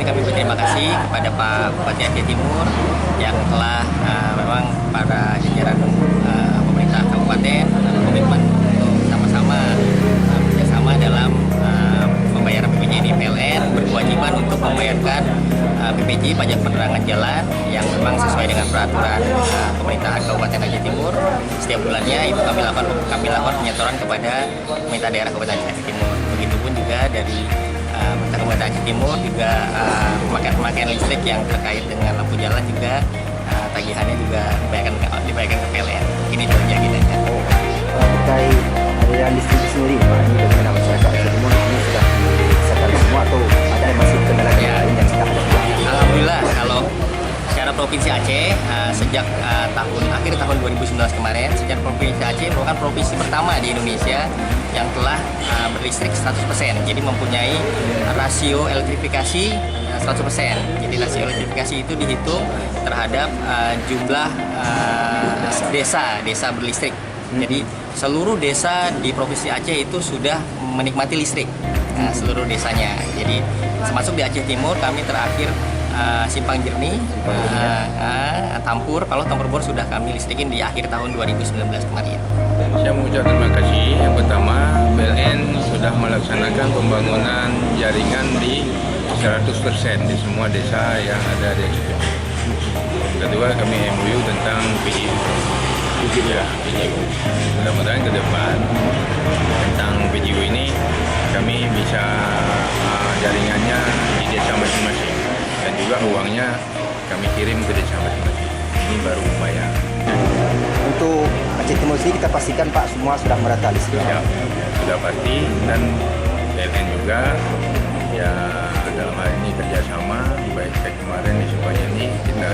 kami berterima kasih kepada Pak Bupati Aceh Timur yang telah memang para jajaran pemerintah kabupaten komitmen untuk sama-sama bekerjasama dalam pembayaran PPJ di PLN, berkewajiban untuk membayarkan PPJ pajak penerangan jalan yang memang sesuai dengan peraturan pemerintahan Kabupaten Aceh Timur. Setiap bulannya itu kami lakukan penyetoran kepada pemerintah daerah Kabupaten Aceh Timur. Begitupun juga dari Kabupaten Aceh Timur juga pemakaian listrik yang terkait dengan lampu jalan juga tagihannya juga dibayarkan ke PLN. Ini saja kitanya. Terkait aliran listrik sendiri, Pak, ini bagaimana masyarakat Aceh Timur ini sudah diselesaikan semua atau ada masih kendala lain yang kita hadapi? Alhamdulillah, kalau secara Provinsi Aceh sejak akhir tahun 2019 kemarin, sejak Provinsi Aceh merupakan provinsi pertama di Indonesia yang telah berlistrik 100%. Jadi mempunyai rasio elektrifikasi 100%. Jadi rasio elektrifikasi itu dihitung terhadap jumlah desa berlistrik. Jadi seluruh desa di Provinsi Aceh itu sudah menikmati listrik, seluruh desanya. Jadi termasuk di Aceh Timur kami terakhir Simpang Jernih, Tampur, kalau Tampur Bor sudah kami listrikin di akhir tahun 2019 kemarin. Saya mengucapkan terima kasih. Yang pertama, PLN sudah melaksanakan pembangunan jaringan di 100% di semua desa yang ada di Aceh Timur. Kedua, kami MOU tentang PGU. Ya, PGU. Mudah-mudahan ke depan tentang PGU ini kami bisa jaringannya di desa masing-masing dan juga uangnya kami kirim ke desa masing-masing. Ini baru upaya. Untuk Aceh Timur sendiri kita pastikan, Pak, semua sudah merata listrik. Ya, sudah pasti, dan PLN juga ya dalam hal ini kerjasama baik kayak kemarin di Simpang ini kita